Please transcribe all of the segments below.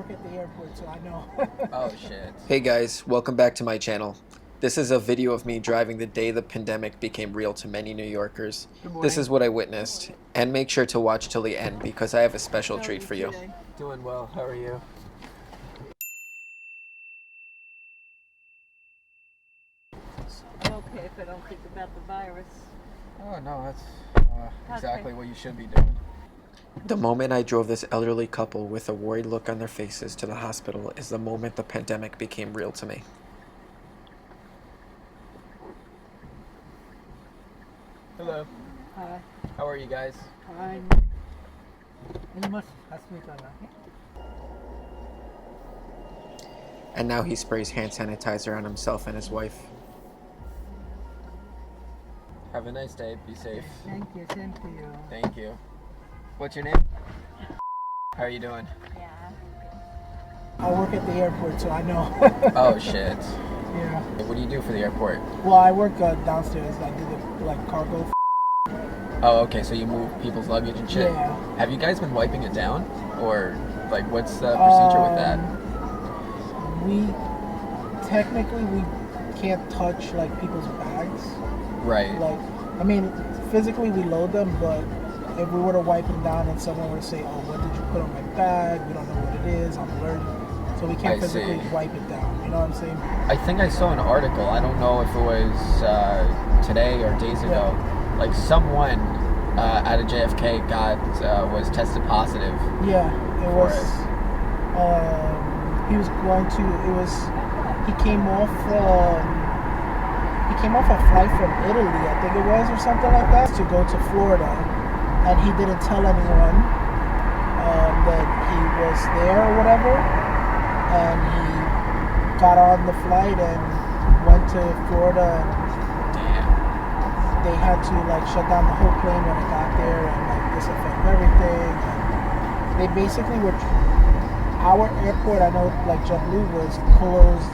work at the airport, so I know. Oh shit. Hey guys, welcome back to my channel. This is a video of me driving the day the pandemic became real to many New Yorkers. Good morning. This is what I witnessed, and make sure to watch till the end because I have a special treat for you. Doing well. How are you? I'm okay if I don't think about the virus. Oh no, that's exactly what you should be doing. The moment I drove this elderly couple with a worried look on their faces to the hospital is the moment the pandemic became real to me. Hello. Hi. How are you guys? Fine. You must ask me that. And now he sprays hand sanitizer on himself and his wife. Have a nice day. Be safe. Thank you, same to you. Thank you. What's your name? How are you doing? Yeah. I work at the airport, so I know. Oh shit. Yeah. What do you do for the airport? Well, I work downstairs. I do the cargo. Oh, okay. So you move people's luggage and shit. Yeah. Have you guys been wiping it down, or like what's the procedure with that? We can't touch like people's bags. Right. Like, I mean, physically we load them, but if we were to wipe them down and someone were to say, "Oh, what did you put on my bag? We don't know what it is. I'm allergic," so we can't physically wipe it down. You know what I'm saying? I think I saw an article. I don't know if it was today or days ago. Like someone out of JFK was tested positive. Yeah, it was. He was going to. It was. He came off. He came off a flight from Italy, I think it was, or something like that, to go to Florida, and he didn't tell anyone that he was there or whatever, and he got on the flight and went to Florida. Damn. They had to like shut down the whole plane when it got there and like disinfect everything. And they basically were. Our airport, I know, like JetBlue was closed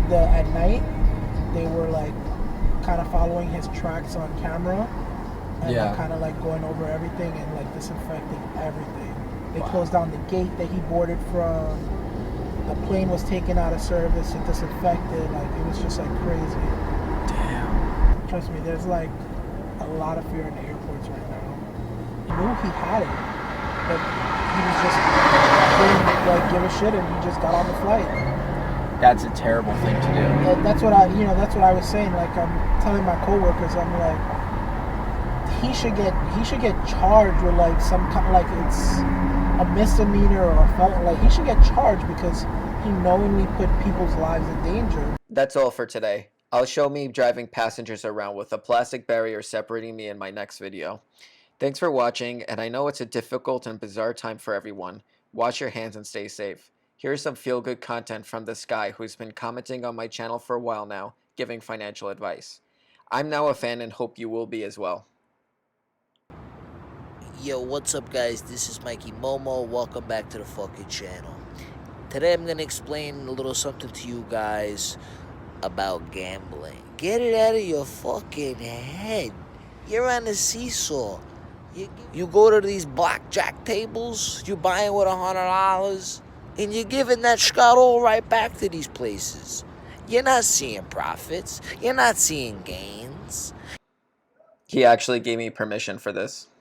at night. They were like kind of following his tracks on camera and like, kind of like going over everything and like disinfecting everything. They closed down the gate that he boarded from. The plane was taken out of service and disinfected. Like it was just like crazy. Damn. Trust me, there's like a lot of fear in the airports right now. He knew he had it, but he was just didn't like give a shit, and he just got on the flight. That's a terrible thing to do. And that's what I was saying. Like I'm telling my coworkers, I'm like, he should get charged with like some kind of like it's a misdemeanor or a felony. Like he should get charged because he knowingly put people's lives in danger. That's all for today. I'll show me driving passengers around with a plastic barrier separating me in my next video. Thanks for watching, and I know it's a difficult and bizarre time for everyone. Wash your hands and stay safe. Here's some feel-good content from this guy who's been commenting on my channel for a while now, giving financial advice. I'm now a fan and hope you will be as well. Yo, what's up guys? This is Mikey Momo. Welcome back to the fucking channel. Today I'm gonna explain a little something to you guys about gambling. Get it out of your fucking head. You're on a seesaw. You go to these blackjack tables, you're buying with $100, and you're giving that scott all right back to these places. You're not seeing profits. You're not seeing gains. He actually gave me permission for this.